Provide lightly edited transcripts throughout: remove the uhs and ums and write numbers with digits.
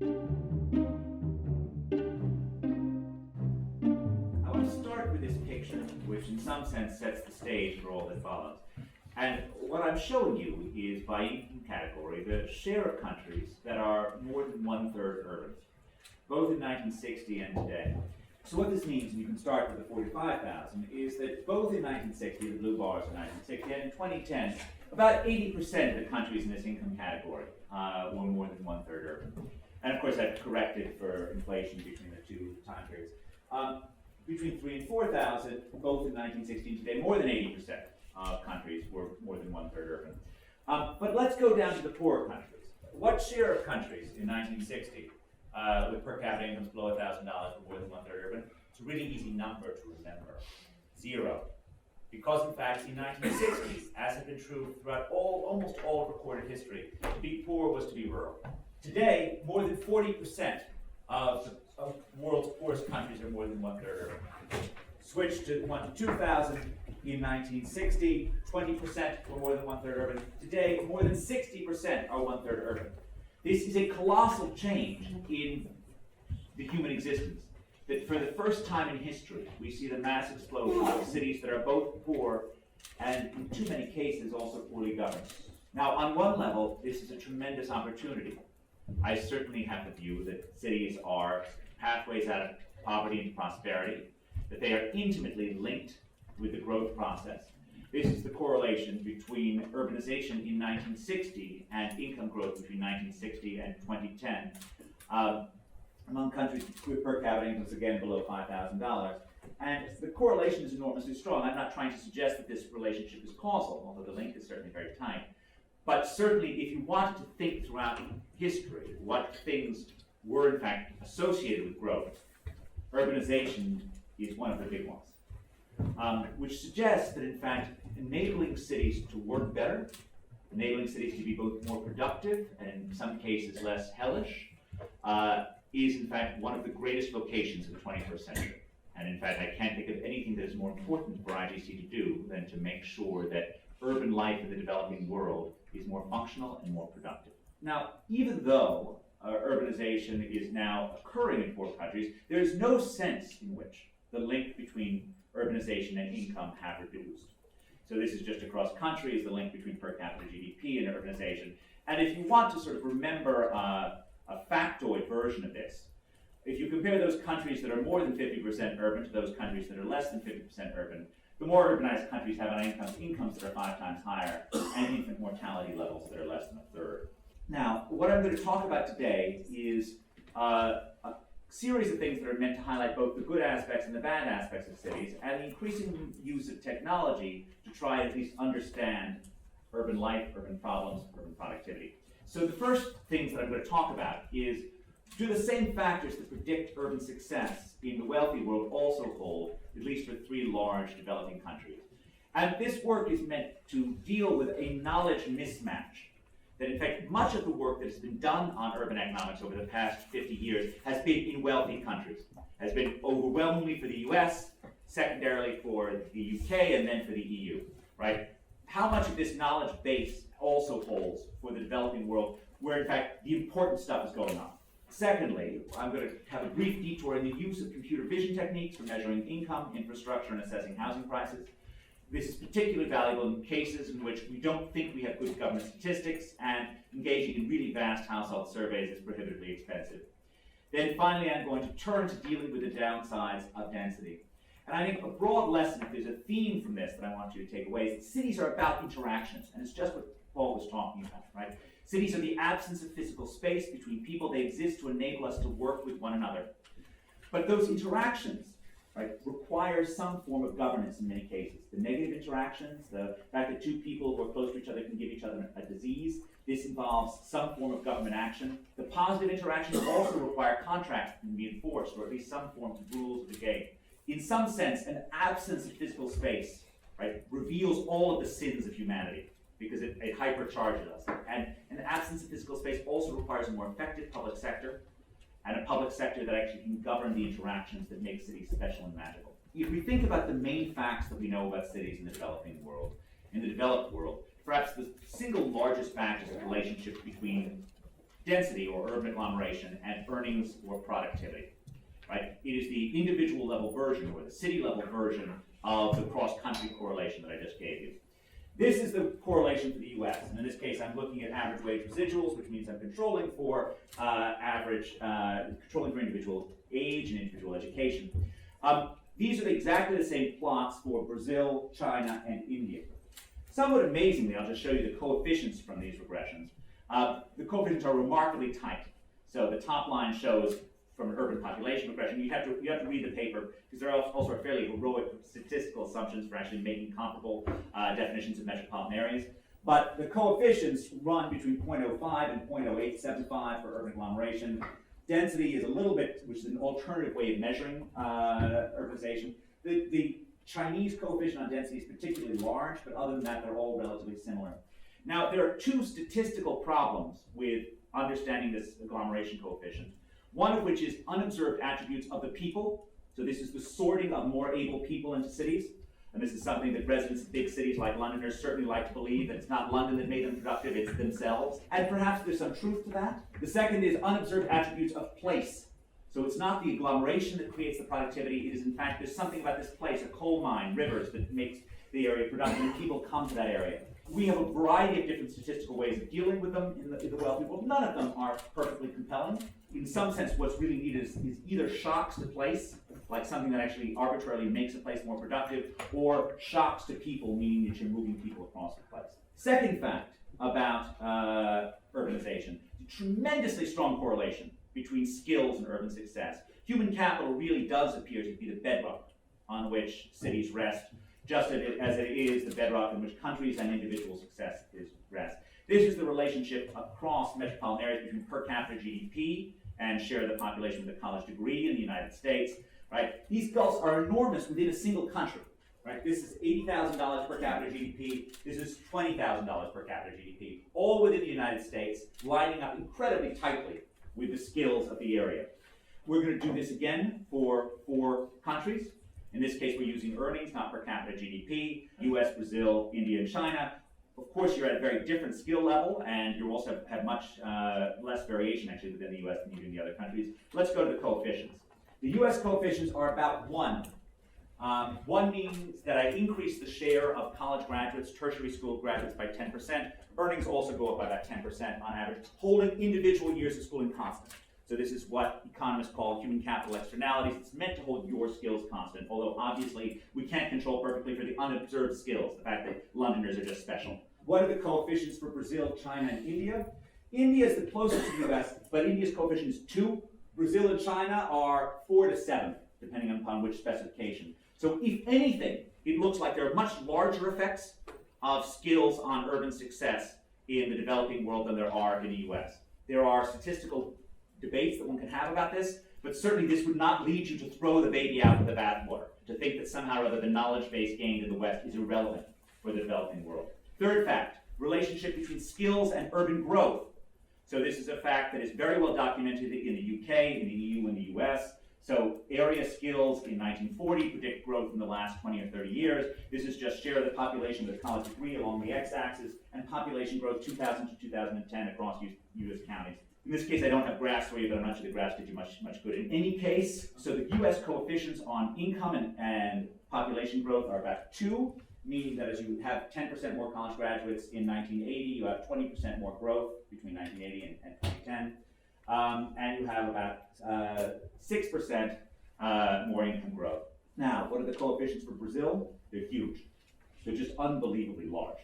I want to start with this picture, which in some sense sets the stage for all that follows. And what I'm showing you is, by income category, the share of countries that are more than 1/3 urban, both in 1960 and today. So what this means, and you can start with the 45,000, is that both in 1960, the blue bars in 1960, and in 2010, about 80% of the countries in this income category were more than 1/3 urban. And of course, I've corrected for inflation between the two time periods. Between 3,000 and 4,000, both in 1960 and today, more than 80% of countries were more than 1/3 urban. But let's go down to the poorer countries. What share of countries in 1960 with per capita incomes below $1,000 were more than 1/3 urban? It's a really easy number to remember: 0. Because in fact, in 1960s, as had been true throughout almost all recorded history, to be poor was to be rural. Today, more than 40% of the world's poorest countries are more than 1/3 urban. Switch to 1 to 2000, in 1960, 20% were more than 1/3 urban. Today, more than 60% are 1/3 urban. This is a colossal change in the human existence. That for the first time in history, we see the mass explosion of cities that are both poor and, in too many cases, also poorly governed. Now, on one level, this is a tremendous opportunity. I certainly have the view that cities are pathways out of poverty into prosperity, that they are intimately linked with the growth process. This is the correlation between urbanization in 1960 and income growth between 1960 and 2010. Among countries with per capita incomes, again, below $5,000. And the correlation is enormously strong. I'm not trying to suggest that this relationship is causal, although the link is certainly very tight. But certainly, if you wanted to think throughout history what things were, in fact, associated with growth, urbanization is one of the big ones. Which suggests that, in fact, enabling cities to work better, enabling cities to be both more productive and, in some cases, less hellish, is, in fact, one of the greatest vocations of the 21st century. And, in fact, I can't think of anything that is more important for IGC to do than to make sure that urban life in the developing world is more functional and more productive. Now, even though urbanization is now occurring in poor countries, there is no sense in which the link between urbanization and income have reduced. So this is just across countries, the link between per capita GDP and urbanization. And if you want to sort of remember a factoid version of this, if you compare those countries that are more than 50% urban to those countries that are less than 50% urban, the more urbanized countries have incomes that are 5 times higher and infant mortality levels that are less than 1/3. Now, what I'm going to talk about today is a series of things that are meant to highlight both the good aspects and the bad aspects of cities, and the increasing use of technology to try and at least understand urban life, urban problems, urban productivity. So the first things that I'm going to talk about is, do the same factors that predict urban success in the wealthy world also hold, at least for 3 large developing countries? And this work is meant to deal with a knowledge mismatch. That in fact, much of the work that has been done on urban economics over the past 50 years has been in wealthy countries, has been overwhelmingly for the US, secondarily for the UK, and then for the EU, right? How much of this knowledge base also holds for the developing world, where in fact the important stuff is going on? Secondly, I'm going to have a brief detour in the use of computer vision techniques for measuring income, infrastructure, and assessing housing prices. This is particularly valuable in cases in which we don't think we have good government statistics, and engaging in really vast household surveys is prohibitively expensive. Then finally, I'm going to turn to dealing with the downsides of density. And I think a broad lesson, if there's a theme from this that I want you to take away, is that cities are about interactions, and it's just what Paul was talking about, right? Cities are the absence of physical space between people. They exist to enable us to work with one another. But those interactions, right, require some form of governance in many cases. The negative interactions, the fact that 2 people who are close to each other can give each other a disease, this involves some form of government action. The positive interactions also require contracts to be enforced, or at least some form of rules of the game. In some sense, an absence of physical space, right, reveals all of the sins of humanity, because it hypercharges us. And an absence of physical space also requires a more effective public sector, and a public sector that actually can govern the interactions that make cities special and magical. If we think about the main facts that we know about cities in the developing world, in the developed world, perhaps the single largest fact is the relationship between density or urban agglomeration, and earnings or productivity. Right? It is the individual level version or the city level version of the cross-country correlation that I just gave you. This is the correlation for the US, and in this case I'm looking at average wage residuals, which means I'm controlling for controlling for individual age and individual education. These are exactly the same plots for Brazil, China, and India. Somewhat amazingly, I'll just show you the coefficients from these regressions. The coefficients are remarkably tight. So the top line shows from an urban population regression. You have to read the paper because there are also fairly heroic statistical assumptions for actually making comparable definitions of metropolitan areas. But the coefficients run between 0.05 and 0.0875 for urban agglomeration. Density is a little bit, which is an alternative way of measuring urbanization. The Chinese coefficient on density is particularly large, but other than that, they're all relatively similar. Now, there are two statistical problems with understanding this agglomeration coefficient. One of which is unobserved attributes of the people. So this is the sorting of more able people into cities. And this is something that residents of big cities like Londoners certainly like to believe, that it's not London that made them productive, it's themselves. And perhaps there's some truth to that. The second is unobserved attributes of place. So it's not the agglomeration that creates the productivity, it is in fact, there's something about this place, a coal mine, rivers, that makes the area productive and people come to that area. We have a variety of different statistical ways of dealing with them in the wealthy world. None of them are perfectly compelling. In some sense, what's really needed is either shocks to place, like something that actually arbitrarily makes a place more productive, or shocks to people, meaning that you're moving people across the place. Second fact about urbanization, tremendously strong correlation between skills and urban success. Human capital really does appear to be the bedrock on which cities rest, just as it is the bedrock in which countries and individual success rest. This is the relationship across metropolitan areas between per capita GDP and share of the population with a college degree in the United States. Right? These gulfs are enormous within a single country. Right? This is $80,000 per capita GDP. This is $20,000 per capita GDP, all within the United States, lining up incredibly tightly with the skills of the area. We're going to do this again for 4 countries. In this case, we're using earnings, not per capita GDP, US, Brazil, India, and China. Of course, you're at a very different skill level, and you also have much less variation actually within the US than you do in the other countries. Let's go to the coefficients. The US coefficients are about 1. 1 means that I increase the share of college graduates, tertiary school graduates by 10%. Earnings also go up by about 10% on average, holding individual years of schooling constant. So this is what economists call human capital externalities. It's meant to hold your skills constant, although obviously we can't control perfectly for the unobserved skills, the fact that Londoners are just special. What are the coefficients for Brazil, China, and India? India is the closest to the US, but India's coefficient is 2. Brazil and China are 4 to 7, depending upon which specification. So if anything, it looks like there are much larger effects of skills on urban success in the developing world than there are in the US. There are statistical debates that one can have about this, but certainly this would not lead you to throw the baby out with the bathwater, to think that somehow or other the knowledge base gained in the West is irrelevant for the developing world. Third fact, relationship between skills and urban growth. So this is a fact that is very well documented in the UK, in the EU, and the US. So area skills in 1940 predict growth in the last 20 or 30 years. This is just share of the population with a college degree along the x-axis, and population growth 2000 to 2010 across US counties. In this case, I don't have graphs for you, but I'm not sure the graphs did you much good. In any case, so the US coefficients on income and population growth are about 2, meaning that as you have 10% more college graduates in 1980, you have 20% more growth between 1980 and 2010. And you have about 6% more income growth. Now, what are the coefficients for Brazil? They're huge. They're just unbelievably large.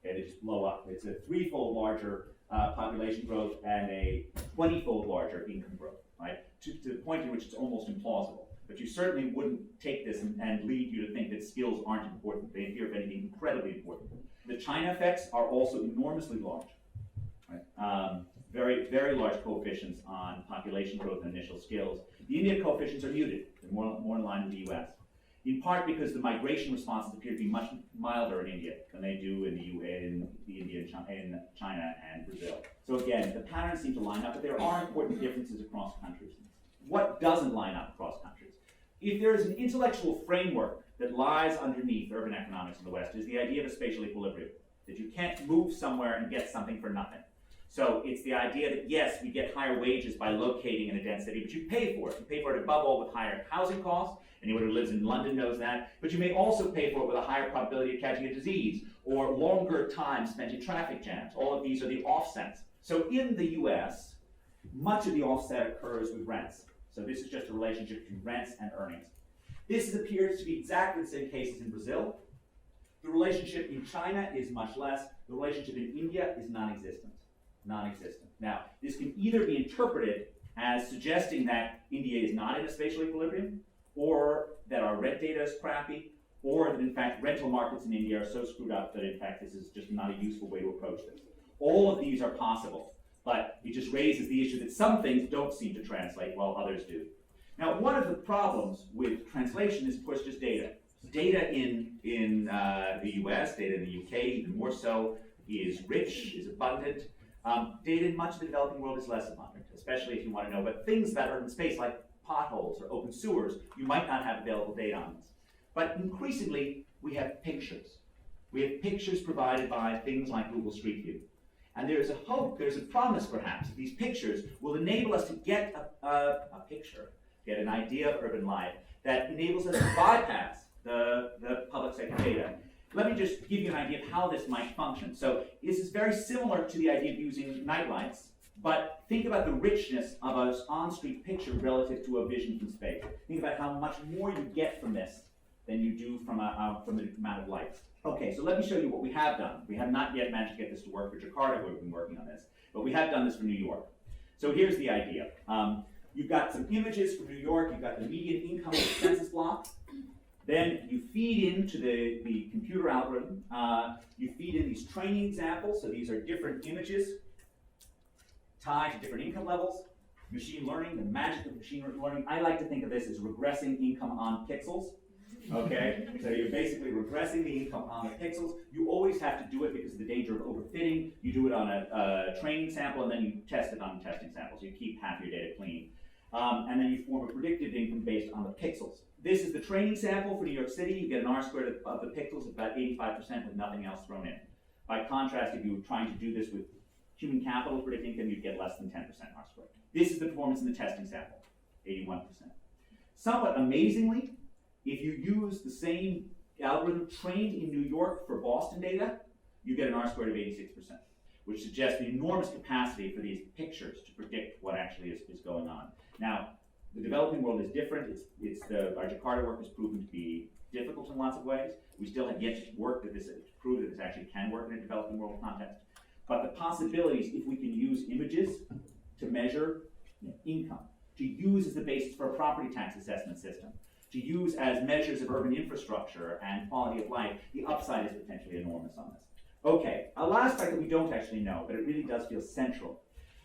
Okay, they just blow up. It's a 3-fold larger population growth and a 20-fold larger income growth, right? To the point in which it's almost implausible. But you certainly wouldn't take this and lead you to think that skills aren't important. They appear, if anything, incredibly important. The China effects are also enormously large, right? Very, very large coefficients on population growth and initial skills. The India coefficients are muted. They're more in line with the US. In part because the migration responses appear to be much milder in India than they do in China and Brazil. So again, the patterns seem to line up, but there are important differences across countries. What doesn't line up across countries? If there is an intellectual framework that lies underneath urban economics in the West, is the idea of a spatial equilibrium, that you can't move somewhere and get something for nothing. So it's the idea that yes, we get higher wages by locating in a dense city, but you pay for it. You pay for it above all with higher housing costs. Anyone who lives in London knows that. But you may also pay for it with a higher probability of catching a disease or longer time spent in traffic jams. All of these are the offsets. So in the US, much of the offset occurs with rents. So this is just a relationship between rents and earnings. This appears to be exactly the same case as in Brazil. The relationship in China is much less. The relationship in India is non-existent. Non-existent. Now, this can either be interpreted as suggesting that India is not in a spatial equilibrium, or that our rent data is crappy, or that in fact rental markets in India are so screwed up that in fact this is just not a useful way to approach this. All of these are possible, but it just raises the issue that some things don't seem to translate while others do. Now, one of the problems with translation is, of course, just data. Data in the US, data in the UK, even more so, is rich, is abundant. Data in much of the developing world is less abundant, especially if you want to know about things about urban space like potholes or open sewers. You might not have available data on this. But increasingly, we have pictures. We have pictures provided by things like Google Street View. And there's a hope, there's a promise perhaps, that these pictures will enable us to get a picture, get an idea of urban life that enables us to bypass the public sector data. Let me just give you an idea of how this might function. So this is very similar to the idea of using nightlights, but think about the richness of an on-street picture relative to a vision from space. Think about how much more you get from this than you do from the amount of lights. Okay, so let me show you what we have done. We have not yet managed to get this to work for Jakarta, where we've been working on this, but we have done this for New York. So here's the idea. You've got some images from New York. You've got the median income census block. Then you feed into the computer algorithm. You feed in these training examples. So these are different images tied to different income levels. Machine learning, the magic of machine learning. I like to think of this as regressing income on pixels. Okay, so you're basically regressing the income on the pixels. You always have to do it because of the danger of overfitting. You do it on a training sample, and then you test it on testing samples. You keep half your data clean. And then you form a predicted income based on the pixels. This is the training sample for New York City. You get an R-squared of the pixels of about 85% with nothing else thrown in. By contrast, if you were trying to do this with human capital to predict income, you'd get less than 10% R-squared. This is the performance in the testing sample, 81%. Somewhat amazingly, if you use the same algorithm trained in New York for Boston data, you get an R-squared of 86%, which suggests the enormous capacity for these pictures to predict what actually is going on. Now, the developing world is different. Our Jakarta work has proven to be difficult in lots of ways. We still have yet to prove that this actually can work in a developing world context. But the possibilities, if we can use images to measure income, to use as the basis for a property tax assessment system, to use as measures of urban infrastructure and quality of life, the upside is potentially enormous on this. Okay, a last fact that we don't actually know, but it really does feel central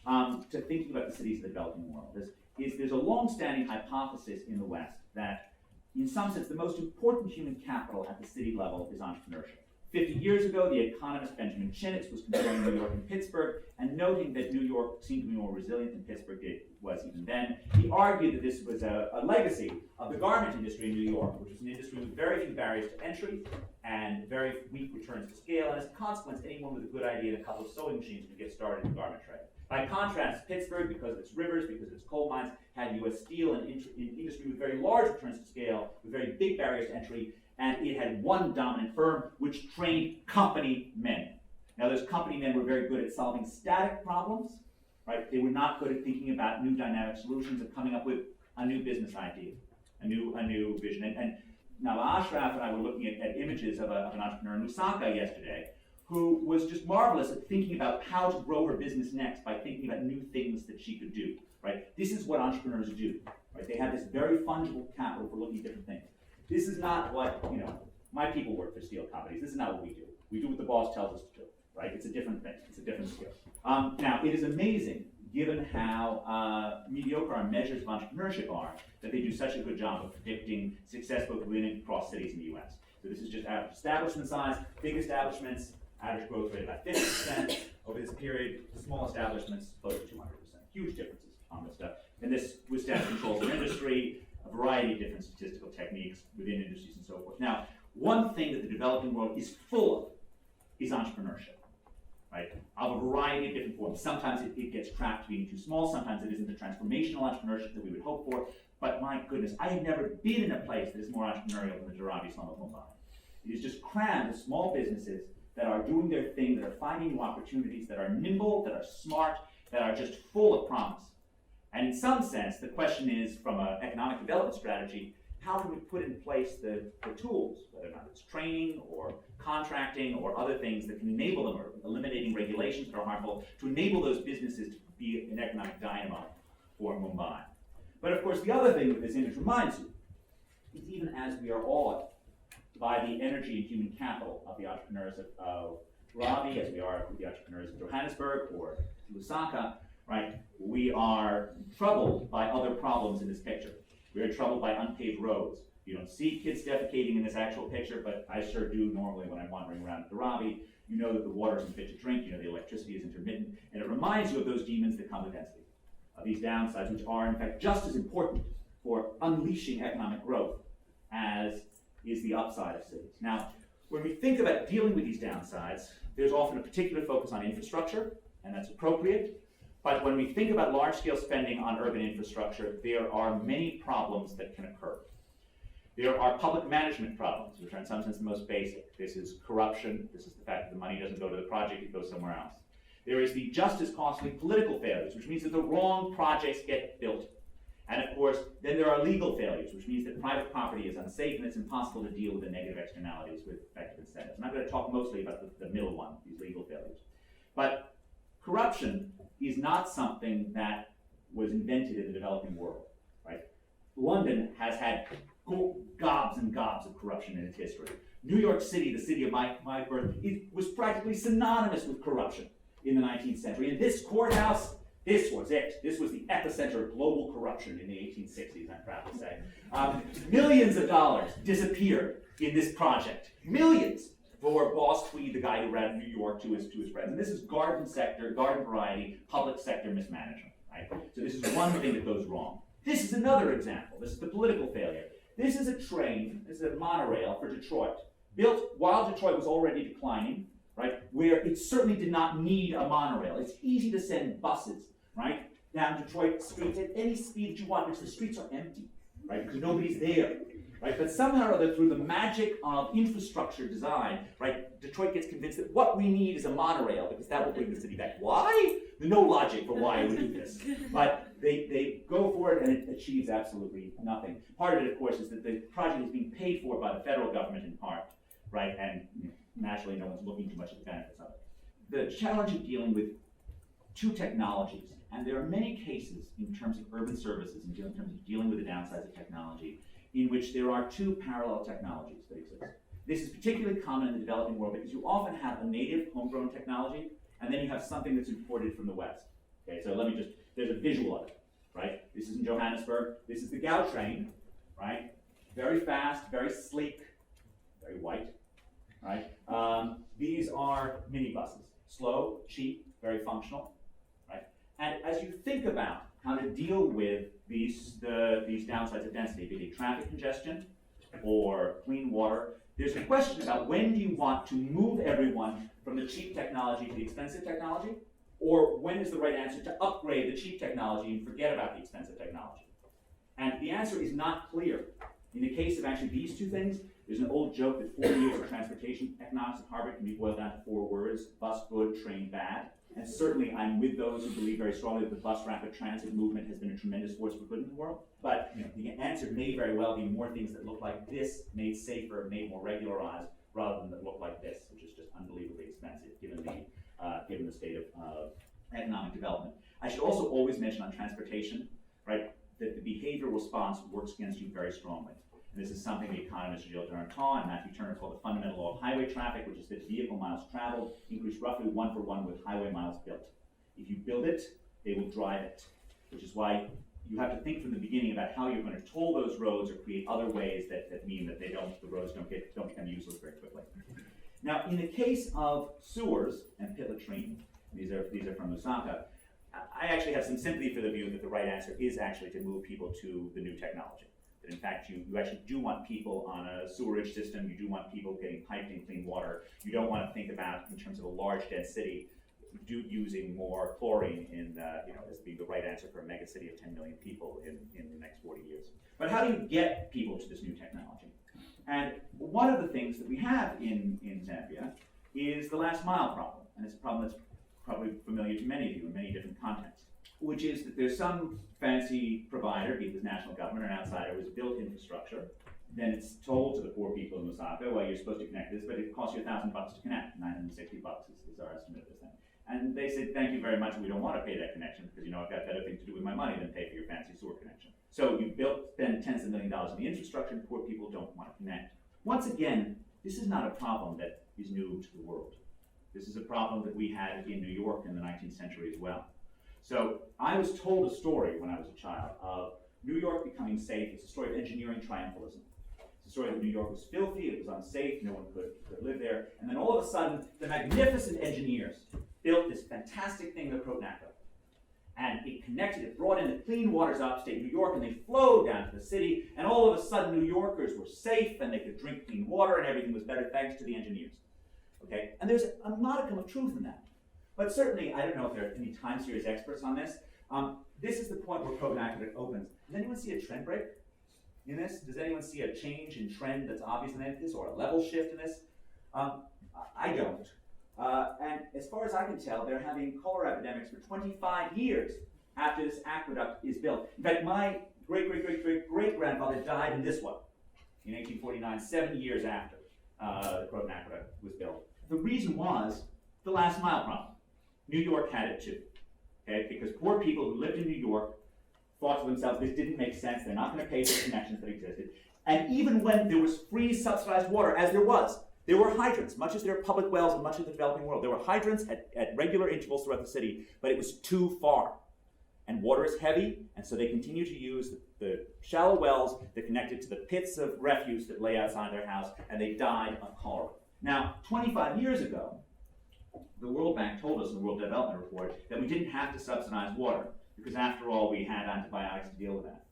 to thinking about the cities of the developing world is there's a long-standing hypothesis in the West that, in some sense, the most important human capital at the city level is entrepreneurship. 50 years ago, the economist Benjamin Chinitz was comparing New York and Pittsburgh and noting that New York seemed to be more resilient than Pittsburgh was even then. He argued that this was a legacy of the garment industry in New York, which was an industry with very few barriers to entry and very weak returns to scale, and as a consequence, anyone with a good idea and a couple of sewing machines could get started in the garment trade. By contrast, Pittsburgh, because of its rivers, because of its coal mines, had U.S. steel and industry with very large returns to scale, with very big barriers to entry, and it had one dominant firm which trained company men. Now, those company men were very good at solving static problems, right? They were not good at thinking about new dynamic solutions and coming up with a new business idea, a new vision. And now Ashraf and I were looking at images of an entrepreneur in Lusaka yesterday, who was just marvelous at thinking about how to grow her business next by thinking about new things that she could do, right? This is what entrepreneurs do, right? They have this very fungible capital for looking at different things. This is not what, my people work for steel companies. This is not what we do. We do what the boss tells us to do, right? It's a different thing. It's a different skill. Now, it is amazing, given how mediocre our measures of entrepreneurship are, that they do such a good job of predicting success both within and across cities in the U.S. So this is just average establishment size. Big establishments, average growth rate about 50% over this period. Small establishments, close to 200%. Huge differences on this stuff. And this with staff controls for industry, a variety of different statistical techniques within industries and so forth. Now, one thing that the developing world is full of is entrepreneurship. right? Of a variety of different forms. Sometimes it gets trapped to being too small, sometimes it isn't the transformational entrepreneurship that we would hope for, but my goodness, I have never been in a place that is more entrepreneurial than the Dharavi slum of Mumbai. It is just crammed with small businesses that are doing their thing, that are finding new opportunities, that are nimble, that are smart, that are just full of promise. And in some sense, the question is, from an economic development strategy, how can we put in place the tools, whether or not it's training or contracting or other things that can enable them, or eliminating regulations that are harmful, to enable those businesses to be an economic dynamo for Mumbai. But of course, the other thing that this image reminds you is, even as we are awed by the energy and human capital of the entrepreneurs of Ravi, as we are with the entrepreneurs of Johannesburg or Lusaka, right? We are troubled by other problems in this picture. We are troubled by unpaved roads. You don't see kids defecating in this actual picture, but I sure do normally when I'm wandering around Dharavi. You know that the water isn't fit to drink, you know the electricity is intermittent, and it reminds you of those demons that come with density, of these downsides, which are in fact just as important for unleashing economic growth as is the upside of cities. Now, when we think about dealing with these downsides, there's often a particular focus on infrastructure, and that's appropriate. But when we think about large-scale spending on urban infrastructure, there are many problems that can occur. There are public management problems, which are in some sense the most basic. This is corruption. This is the fact that the money doesn't go to the project, it goes somewhere else. There is the just as costly political failures, which means that the wrong projects get built. And of course, then there are legal failures, which means that private property is unsafe and it's impossible to deal with the negative externalities with effective incentives. And I'm going to talk mostly about the middle one, these legal failures. But corruption is not something that was invented in the developing world, right? London has had gobs and gobs of corruption in its history. New York City, the city of my birth, it was practically synonymous with corruption in the 19th century. And this courthouse, this was it. This was the epicenter of global corruption in the 1860s, I'm proud to say. Millions of dollars disappeared in this project. Millions for Boss Tweed, the guy who ran New York, to his friends. And this is garden variety, public sector mismanagement, right? So this is one thing that goes wrong. This is another example. This is the political failure. This is a train, this is a monorail for Detroit, built while Detroit was already declining, right? Where it certainly did not need a monorail. It's easy to send buses, right, down Detroit streets at any speed that you want, because the streets are empty, right? Because nobody's there, right? But somehow or other, through the magic of infrastructure design, right, Detroit gets convinced that what we need is a monorail, because that will bring the city back. Why? There's no logic for why it would do this. But they go for it, and it achieves absolutely nothing. Part of it, of course, is that the project is being paid for by the federal government in part, right? And naturally, no one's looking too much at the benefits of it. The challenge of dealing with two technologies, and there are many cases in terms of urban services, in terms of dealing with the downsides of technology, in which there are two parallel technologies that exist. This is particularly common in the developing world because you often have a native homegrown technology, and then you have something that's imported from the West. Okay, so there's a visual of it, right? This is in Johannesburg. This is the Gautrain, right? Very fast, very sleek, very white, right? These are minibuses, slow, cheap, very functional, right? And as you think about how to deal with these downsides of density, be it traffic congestion or clean water, there's a question about when do you want to move everyone from the cheap technology to the expensive technology, or when is the right answer to upgrade the cheap technology and forget about the expensive technology? And the answer is not clear. In the case of actually these two things, there's an old joke that 40 years of transportation economics at Harvard can be boiled down to 4 words: bus good, train bad. And certainly I'm with those who believe very strongly that the bus rapid transit movement has been a tremendous force for good in the world. But the answer may very well be more things that look like this, made safer, made more regularized, rather than that look like this, which is just unbelievably expensive given the state of economic development. I should also always mention on transportation, right, that the behavioral response works against you very strongly. And this is something the economists Gilles Duranton and Matthew Turner call the fundamental law of highway traffic, which is that vehicle miles traveled increase roughly 1-for-1 with highway miles built. If you build it, they will drive it, which is why you have to think from the beginning about how you're going to toll those roads or create other ways that mean that the roads don't become useless very quickly. Now, in the case of sewers and pit latrine, these are from Lusaka, I actually have some sympathy for the view that the right answer is actually to move people to the new technology. That in fact, you actually do want people on a sewerage system, you do want people getting piped in clean water. You don't want to think about, in terms of a large, dense city, using more chlorine as being the right answer for a megacity of 10 million people in the next 40 years. But how do you get people to this new technology? And one of the things that we have in Zambia is the last mile problem. And it's a problem that's probably familiar to many of you in many different contexts, which is that there's some fancy provider, be it the national government or an outsider, who has built infrastructure. Then it's told to the poor people in Lusaka, well, you're supposed to connect this, but it costs you $1,000 to connect. $960 is our estimate of this thing. And they said, thank you very much, we don't want to pay that connection because I've got better things to do with my money than pay for your fancy sewer connection. So you spend tens of millions of dollars in the infrastructure, and poor people don't want to connect. Once again, this is not a problem that is new to the world. This is a problem that we had in New York in the 19th century as well. So I was told a story when I was a child of New York becoming safe. It's a story of engineering triumphalism. It's a story that New York was filthy, it was unsafe, no one could live there. And then all of a sudden, the magnificent engineers built this fantastic thing, the aqueduct. And it connected, it brought in the clean waters of upstate New York, and they flowed down to the city, and all of a sudden New Yorkers were safe, and they could drink clean water, and everything was better thanks to the engineers. Okay? And there's a modicum of truth in that. But certainly, I don't know if there are any time series experts on this. This is the point where aqueduct opens. Does anyone see a trend break in this? Does anyone see a change in trend that's obvious in this, or a level shift in this? I don't. And as far as I can tell, they're having cholera epidemics for 25 years after this aqueduct is built. In fact, my great-great-great-great-grandfather died in this one in 1849, 70 years after the Croton Aqueduct was built. The reason was the last mile problem. New York had it too, okay? Because poor people who lived in New York thought to themselves, this didn't make sense, they're not going to pay for the connections that existed. And even when there was free subsidized water, as there were hydrants, much as there are public wells in much of the developing world. There were hydrants at regular intervals throughout the city, but it was too far. And water is heavy, and so they continue to use the shallow wells that connected to the pits of refuse that lay outside their house, and they died of cholera. Now, 25 years ago, the World Bank told us in the World Development Report that we didn't have to subsidize water, because after all, we had antibiotics to deal with that.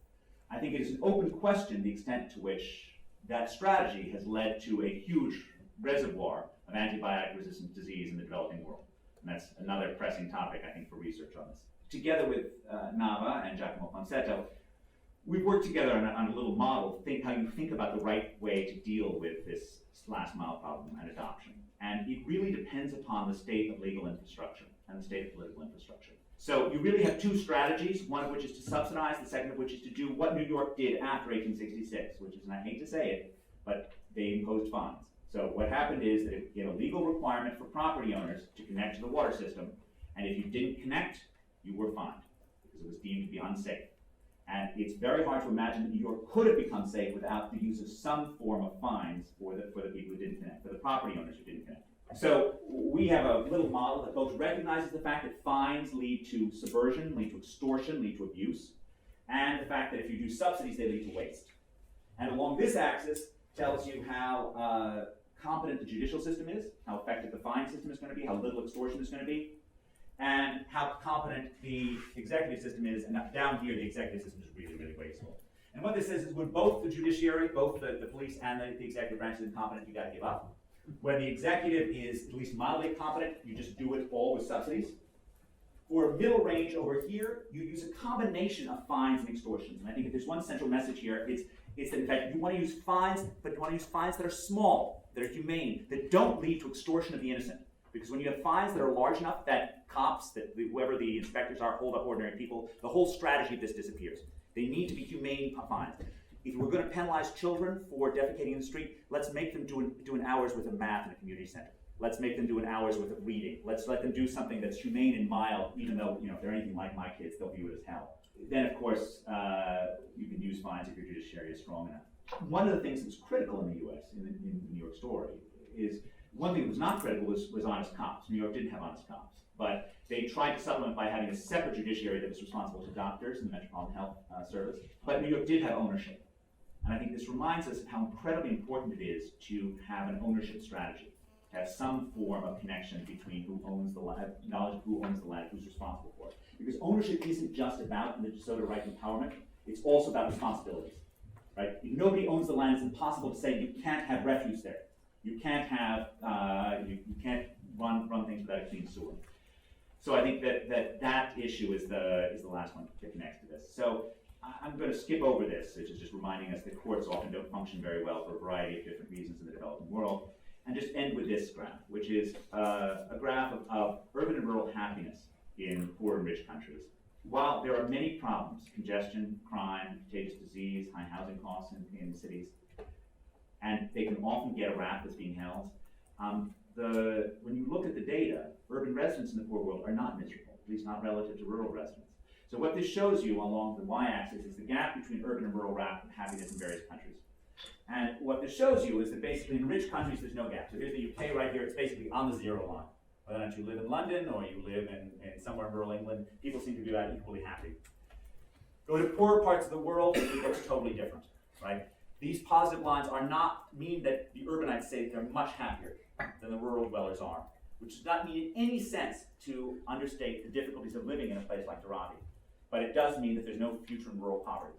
I think it is an open question the extent to which that strategy has led to a huge reservoir of antibiotic-resistant disease in the developing world. And that's another pressing topic, I think, for research on this. Together with Nava and Giacomo Fonsetto, we've worked together on a little model, how you think about the right way to deal with this last mile problem and adoption. And it really depends upon the state of legal infrastructure and the state of political infrastructure. So you really have two strategies, one of which is to subsidize, the second of which is to do what New York did after 1866, which is, and I hate to say it, but they imposed fines. So what happened is that it gave a legal requirement for property owners to connect to the water system, and if you didn't connect, you were fined, because it was deemed to be unsafe. And it's very hard to imagine that New York could have become safe without the use of some form of fines for the people who didn't connect, for the property owners who didn't connect. So we have a little model that both recognizes the fact that fines lead to subversion, lead to extortion, lead to abuse, and the fact that if you do subsidies, they lead to waste. And along this axis tells you how competent the judicial system is, how effective the fine system is going to be, how little extortion is going to be, and how competent the executive system is. And down here, the executive system is really, really wasteful. And what this says is when both the judiciary, both the police and the executive branch is incompetent, you got to give up. When the executive is at least mildly competent, you just do it all with subsidies. For a middle range over here, you use a combination of fines and extortions. And I think if there's one central message here, it's that in fact you want to use fines, but you want to use fines that are small, that are humane, that don't lead to extortion of the innocent. Because when you have fines that are large enough that cops, that whoever the inspectors are, hold up ordinary people, the whole strategy of this disappears. They need to be humane fines. If we're going to penalize children for defecating in the street, let's make them do an hour's worth of math in a community center. Let's make them do an hour's worth of reading. Let's let them do something that's humane and mild, even though, if they're anything like my kids, they'll view it as hell. Then, of course, you can use fines if your judiciary is strong enough. One of the things that was critical in the U.S., in the New York story, is one thing that was not critical was honest cops. New York didn't have honest cops, but they tried to supplement by having a separate judiciary that was responsible to doctors and the Metropolitan Health Service. But New York did have ownership. And I think this reminds us of how incredibly important it is to have an ownership strategy, to have some form of connection between who owns the land, knowledge of who owns the land, who's responsible for it. Because ownership isn't just about Minnesota right empowerment, it's also about responsibilities, right? If nobody owns the land, it's impossible to say you can't have refuse there. You can't have, you can't run things without a clean sewer. So I think that issue is the last one that connects to this. So I'm going to skip over this, which is just reminding us that courts often don't function very well for a variety of different reasons in the developing world, and just end with this graph, which is a graph of urban and rural happiness in poor and rich countries. While there are many problems, congestion, crime, contagious disease, high housing costs in cities, and they can often get a rap that's being held, when you look at the data, urban residents in the poor world are not miserable, at least not relative to rural residents. So what this shows you along the y-axis is the gap between urban and rural happiness in various countries. And what this shows you is that basically in rich countries there's no gap. So here's the UK right here, it's basically on the zero line. Whether or not you live in London or you live in somewhere in rural England, people seem to be about equally happy. Go to poorer parts of the world, it looks totally different, right? These positive lines are not mean that the urbanites say that they're much happier than the rural dwellers are, which does not mean in any sense to understate the difficulties of living in a place like Dharavi. But it does mean that there's no future in rural poverty.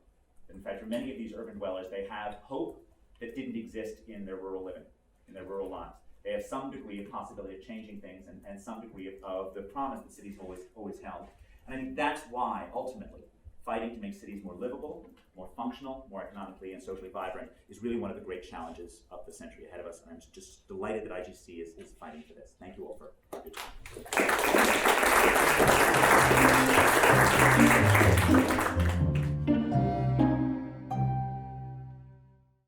In fact, for many of these urban dwellers, they have hope that didn't exist in their rural living, in their rural lives. They have some degree of possibility of changing things and some degree of the promise that cities always held. And I think that's why, ultimately, fighting to make cities more livable, more functional, more economically and socially vibrant is really one of the great challenges of the century ahead of us. And I'm just delighted that IGC is fighting for this. Thank you all for your time.